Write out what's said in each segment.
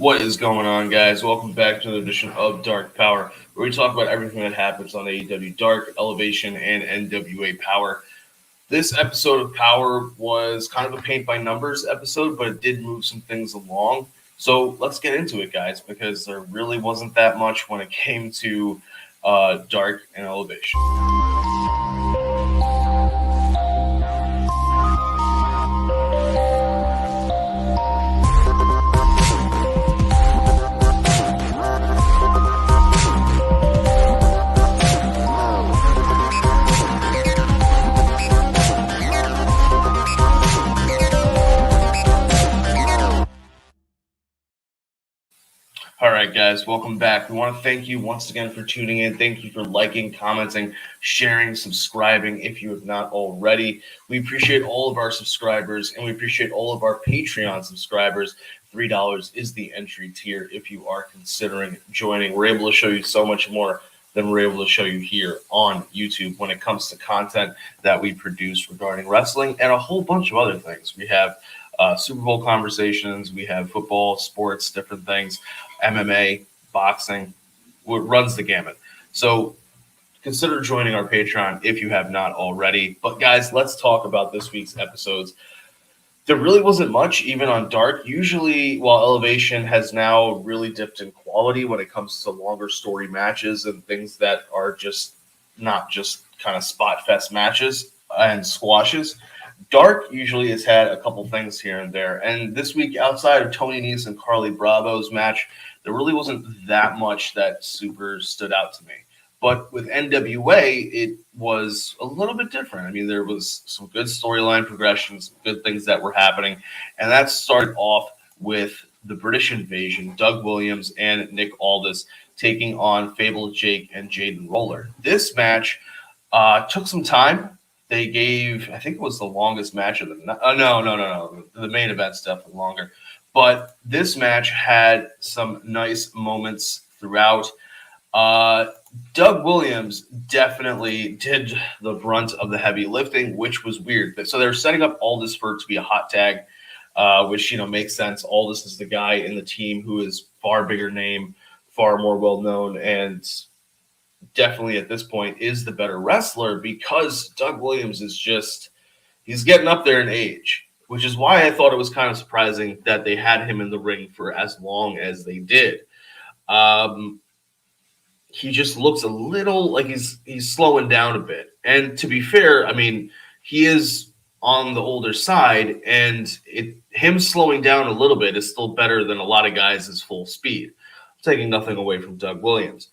What is going on, guys? Welcome back to another edition of Dark Powerrr, where we talk about everything that happens on AEW Dark Elevation and NWA Powerrr. This episode of Powerrr was kind of a paint by numbers episode, but it did move some things along. So let's get into it, guys, because there really wasn't that much when it came to Dark and Elevation. All right, guys, welcome back. We want to thank you once again for tuning in. Thank you for liking, commenting, sharing, subscribing if you have not already. We appreciate all of our subscribers, and we appreciate all of our Patreon subscribers. $3 is the entry tier if you are considering joining. We're able to show you so much more than we're able to show you here on YouTube when it comes to content that we produce regarding wrestling and a whole bunch of other things. We have Super Bowl conversations, we have football, sports, different things, MMA, boxing, what runs the gamut. So consider joining our Patreon if you have not already. But guys, let's talk about this week's episodes. There really wasn't much even on Dark. Usually, while Elevation has now really dipped in quality when it comes to longer story matches and things that are just not just kind of spot fest matches and squashes, Dark usually has had a couple things here and there. And this week, outside of Tony Nese and Carly Bravo's match, there really wasn't that much that super stood out to me. But with NWA, it was a little bit different. I mean, there was some good storyline progressions, good things that were happening. And that started off with the British Invasion, Doug Williams and Nick Aldis taking on Fable Jake and Jaden Roller. This match took some time. They gave, I think it was the longest match of the night. No. The main event's definitely longer. But this match had some nice moments throughout. Doug Williams definitely did the brunt of the heavy lifting, which was weird. So they're setting up Aldis for it to be a hot tag, which, makes sense. Aldis is the guy in the team who is far bigger name, far more well-known, and definitely at this point is the better wrestler because Doug Williams is he's getting up there in age, which is why I thought it was kind of surprising that they had him in the ring for as long as they did. He just looks a little like he's slowing down a bit. And to be fair, I mean, he is on the older side, and him slowing down a little bit is still better than a lot of guys' is full speed. I'm taking nothing away from Doug Williams.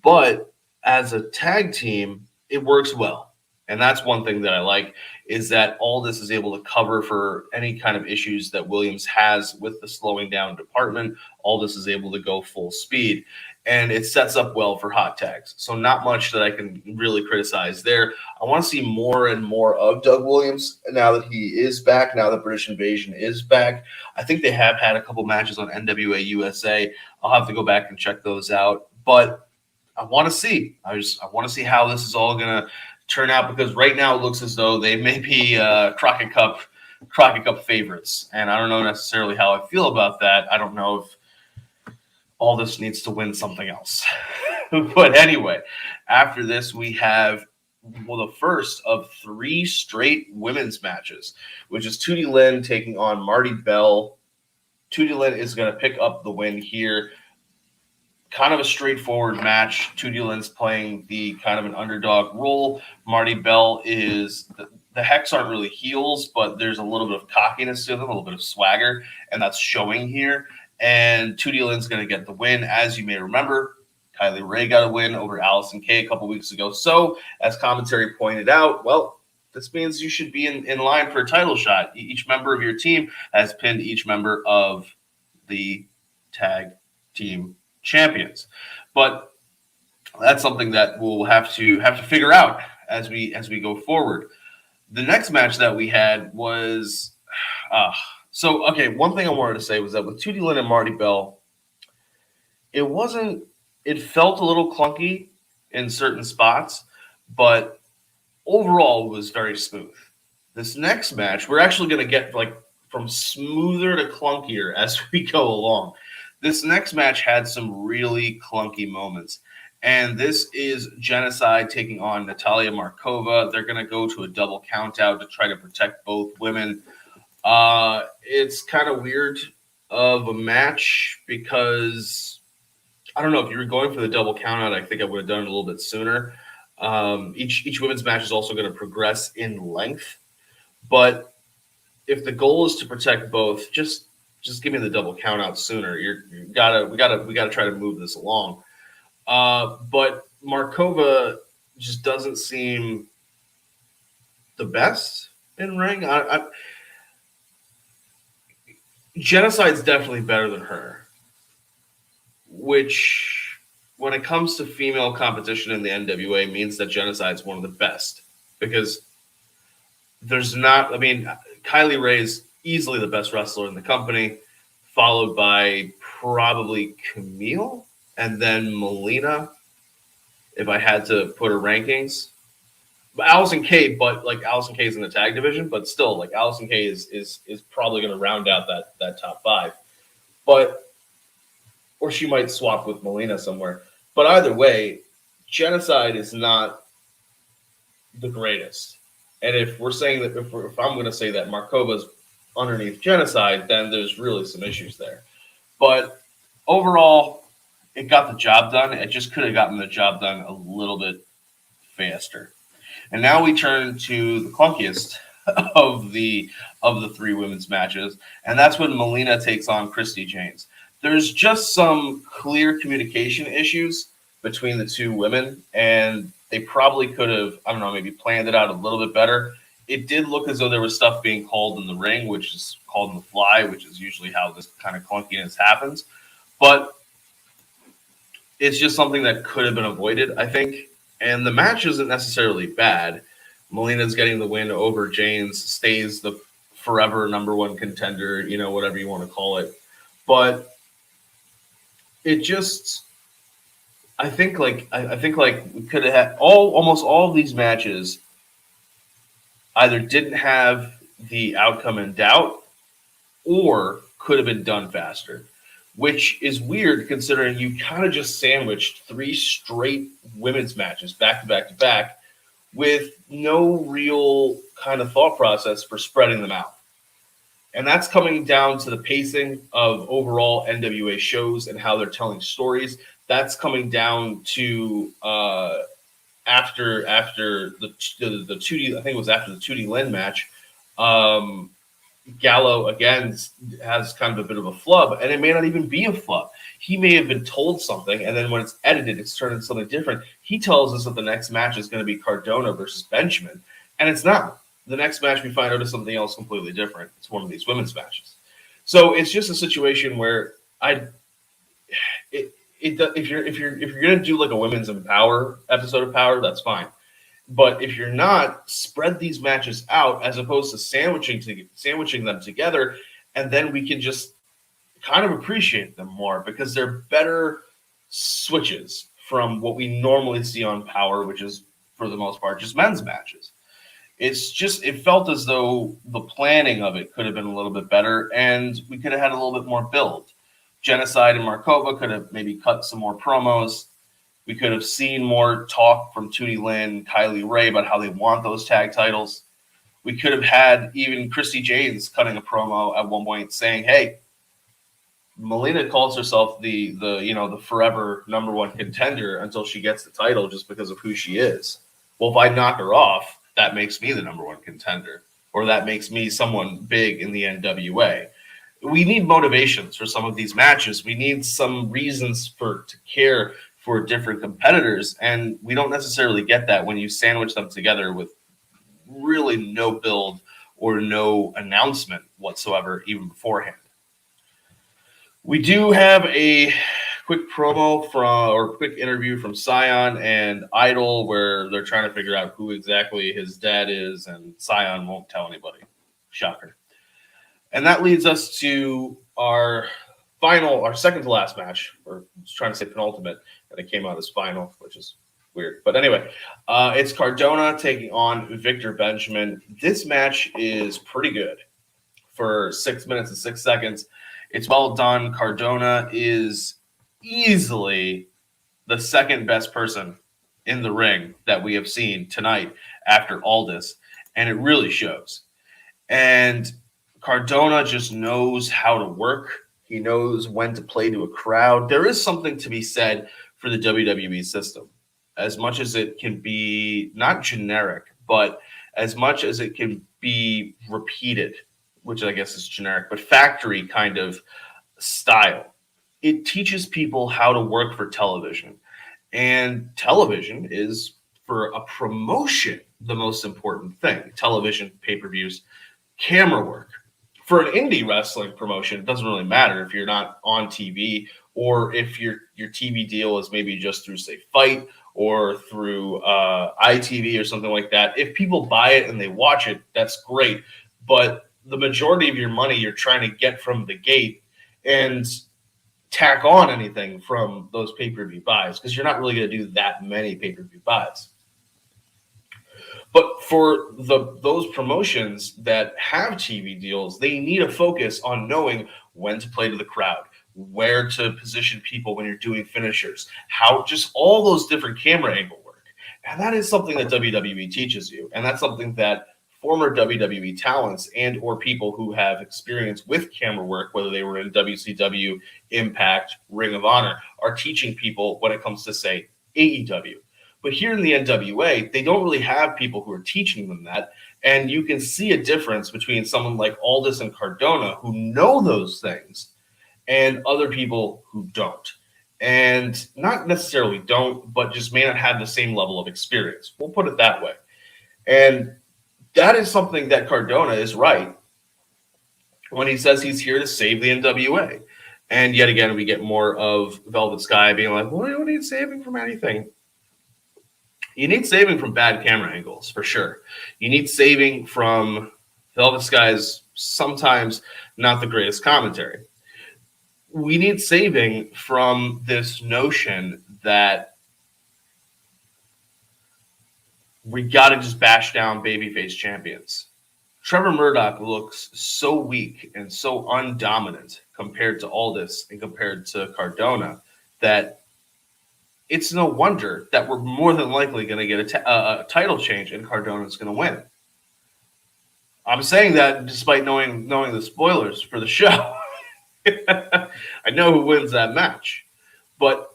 But as a tag team, it works well. And that's one thing that I like is that Aldis is able to cover for any kind of issues that Williams has with the slowing down department. Aldis is able to go full speed, and it sets up well for hot tags. So not much that I can really criticize there. I want to see more and more of Doug Williams now that he is back, now that British Invasion is back. I think they have had a couple matches on NWA USA. I'll have to go back and check those out. But I want to see. I want to see how this is all going to turn out, because right now it looks as though they may be Crockett Cup favorites, and I don't know necessarily how I feel about that. I don't know if Aldis needs to win something else. But anyway, after this we have the first of 3 straight women's matches, which is Tootie Lynn taking on Marty Bell. Tootie Lynn is going to pick up the win here. Kind of a straightforward match. Tootie Lynn's playing the kind of an underdog role. Marty Bell is the Hex aren't really heels, but there's a little bit of cockiness to them, a little bit of swagger, and that's showing here. And Tootie Lynn's going to get the win. As you may remember, Kylie Ray got a win over Allison Kay a couple weeks ago. So, as commentary pointed out, well, this means you should be in line for a title shot. Each member of your team has pinned each member of the tag team champions, but that's something that we'll have to figure out as we go forward. The next match that we had was one thing I wanted to say was that with Tootie Lynn and Marty Bell, it felt a little clunky in certain spots, but overall was very smooth. This next match, we're actually going to get like from smoother to clunkier as we go along. This next match had some really clunky moments. And this is Genocide taking on Natalia Markova. They're going to go to a double countout to try to protect both women. It's kind of weird of a match because I don't know if you were going for the double countout. I think I would have done it a little bit sooner. Each women's match is also going to progress in length, but if the goal is to protect both, just give me the double countout sooner. We gotta try to move this along. But Markova just doesn't seem the best in ring. Genocide's definitely better than her, which, when it comes to female competition in the NWA, means that Genocide's one of the best. Because there's not, I mean, Kylie Rae's easily the best wrestler in the company, followed by probably Camille, and then Melina, if I had to put her rankings. But Allison Kay, Allison Kay is in the tag division, but still, like, Allison Kay is probably going to round out that top five. Or she might swap with Melina somewhere. But either way, Genocide is not the greatest. And if we're saying that, if I'm going to say that Markova's underneath Genocide, then there's really some issues there. But overall, it got the job done. It just could have gotten the job done a little bit faster. And now we turn to the clunkiest of the three women's matches, and that's when Melina takes on Christy James. There's just some clear communication issues between the two women, and they probably could have, I don't know, maybe planned it out a little bit better. It did look as though there was stuff being called in the ring, which is called in the fly, which is usually how this kind of clunkiness happens. But it's just something that could have been avoided, I think. And the match isn't necessarily bad. Melina's getting the win over James, stays the forever number one contender, whatever you want to call it. But it just, I think we could have had almost all of these matches either didn't have the outcome in doubt or could have been done faster, which is weird considering you kind of just sandwiched 3 straight women's matches back to back to back with no real kind of thought process for spreading them out. And that's coming down to the pacing of overall NWA shows and how they're telling stories. That's coming down to after the 2D, I think it was after the 2D Lynn match, Gallo again has kind of a bit of a flub, and it may not even be a flub. He may have been told something, and then when it's edited, it's turned into something different. He tells us that the next match is going to be Cardona versus Benjamin, and it's not. The next match we find out is something else completely different. It's one of these women's matches. So it's just a situation where if you're going to do like a women's Power episode of Power, that's fine. But if you're not, spread these matches out as opposed to sandwiching them together, and then we can just kind of appreciate them more because they're better switches from what we normally see on Power, which is, for the most part, just men's matches. It felt as though the planning of it could have been a little bit better, and we could have had a little bit more build. Genocide and Markova could have maybe cut some more promos. We could have seen more talk from Tootie Lynn, Kylie Rae about how they want those tag titles. We could have had even Christy James cutting a promo at one point saying, "Hey, Melina calls herself the forever number one contender until she gets the title just because of who she is. Well, if I knock her off, that makes me the number one contender, or that makes me someone big in the NWA." We need motivations for some of these matches. We need some reasons to care for different competitors, and we don't necessarily get that when you sandwich them together with really no build or no announcement whatsoever even beforehand. We do have a quick quick interview from Scion and Idol where they're trying to figure out who exactly his dad is, and Scion won't tell anybody. Shocker. And that leads us to our second to last match. We're trying to say penultimate, and it came out as final, which is weird. But anyway, it's Cardona taking on Victor Benjamin. This match is pretty good for 6 minutes and 6 seconds. It's well done. Cardona is easily the second best person in the ring that we have seen tonight after Aldis, and it really shows. And Cardona just knows how to work. He knows when to play to a crowd. There is something to be said for the WWE system. As much as it can be not generic, but as much as it can be repeated, which I guess is generic, but factory kind of style. It teaches people how to work for television. And television is, for a promotion, the most important thing. Television, pay-per-views, camera work. For an indie wrestling promotion, it doesn't really matter if you're not on TV or if your TV deal is maybe just through, say, Fight or through ITV or something like that. If people buy it and they watch it, that's great. But the majority of your money you're trying to get from the gate and tack on anything from those pay-per-view buys, because you're not really going to do that many pay-per-view buys. But for those promotions that have TV deals, they need a focus on knowing when to play to the crowd, where to position people when you're doing finishers, how just all those different camera angle work. And that is something that WWE teaches you. And that's something that former WWE talents and or people who have experience with camera work, whether they were in WCW, Impact, Ring of Honor, are teaching people when it comes to, say, AEW. But here in the NWA, they don't really have people who are teaching them that. And you can see a difference between someone like Aldis and Cardona who know those things and other people who don't. And not necessarily don't, but just may not have the same level of experience. We'll put it that way. And that is something that Cardona is right when he says he's here to save the NWA. And yet again, we get more of Velvet Sky being like, well, you don't need saving from anything. You need saving from bad camera angles, for sure. You need saving from Velvet Sky's sometimes not the greatest commentary. We need saving from this notion that we got to just bash down babyface champions. Trevor Murdoch looks so weak and so undominant compared to Aldis and compared to Cardona that it's no wonder that we're more than likely going to get a title change and Cardona's going to win. I'm saying that despite knowing the spoilers for the show. I know who wins that match. But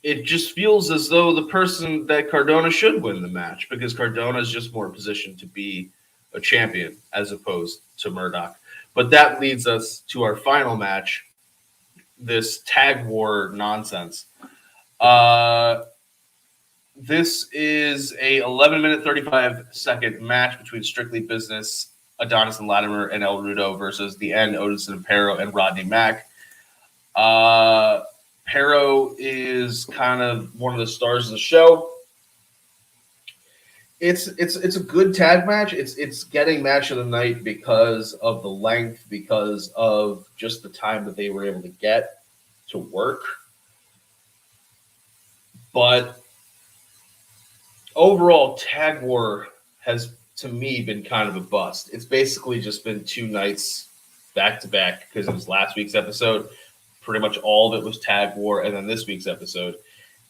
it just feels as though the person that Cardona should win the match, because Cardona is just more positioned to be a champion as opposed to Murdoch. But that leads us to our final match, this tag war nonsense. This is a 11-minute, 35-second match between Strictly Business, Adonis and Latimer, and El Rudo versus The End, Otis and Pero, and Rodney Mack. Pero is kind of one of the stars of the show. It's a good tag match. It's getting match of the night because of the length, because of just the time that they were able to get to work. But overall, Tag War has, to me, been kind of a bust. It's basically just been 2 nights back to back because it was last week's episode. Pretty much all of it was Tag War, and then this week's episode.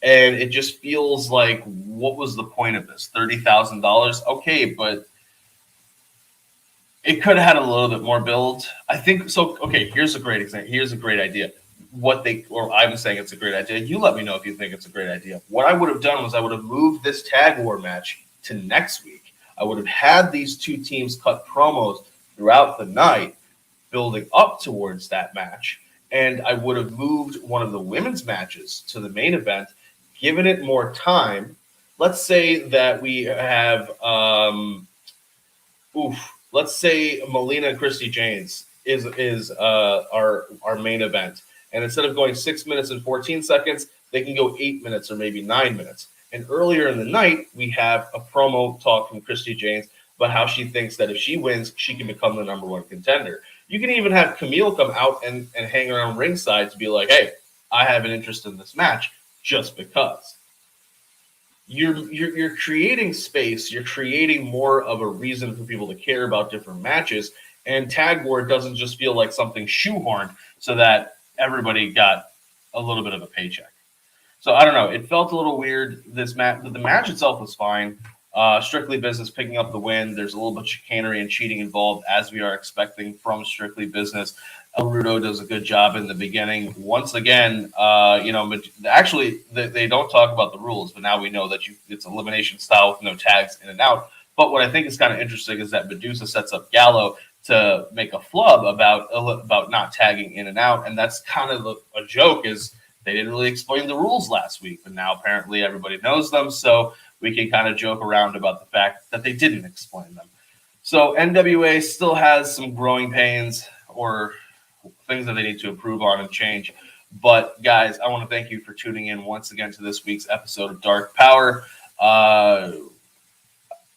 And it just feels like, what was the point of this? $30,000? Okay, but it could have had a little bit more build. I think so. Okay, here's a great example. Here's a great idea. I'm saying it's a great idea. You let me know if you think it's a great idea. What I would have done was I would have moved this Tag War match to next week. I would have had these 2 teams cut promos throughout the night, building up towards that match. And I would have moved one of the women's matches to the main event, given it more time. Let's say that we have, let's say Melina and Christy James is our main event. And instead of going 6 minutes and 14 seconds, they can go 8 minutes or maybe 9 minutes. And earlier in the night, we have a promo talk from Christy James about how she thinks that if she wins, she can become the #1 contender. You can even have Camille come out and hang around ringside to be like, hey, I have an interest in this match just because. You're creating space. You're creating more of a reason for people to care about different matches. and tag war doesn't just feel like something shoehorned so that everybody got a little bit of a paycheck. So I don't know. It felt a little weird. The match itself was fine. Strictly Business picking up the win. There's a little bit of chicanery and cheating involved, as we are expecting from Strictly Business. El Rudo does a good job in the beginning. Once again, actually, they don't talk about the rules, but now we know that it's elimination style with no tags in and out. But what I think is kind of interesting is that Medusa sets up Gallo to make a flub about not tagging in and out, and that's kind of a joke. Is they didn't really explain the rules last week, but now apparently everybody knows them, so we can kind of joke around about the fact that they didn't explain them. So NWA still has some growing pains or things that they need to improve on and change. But guys, I want to thank you for tuning in once again to this week's episode of Dark Powerrr.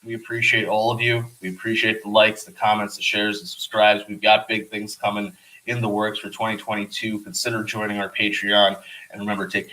We appreciate all of you. We appreciate the likes, the comments, the shares, the subscribes. We've got big things coming in the works for 2022. Consider joining our Patreon. And remember, take care.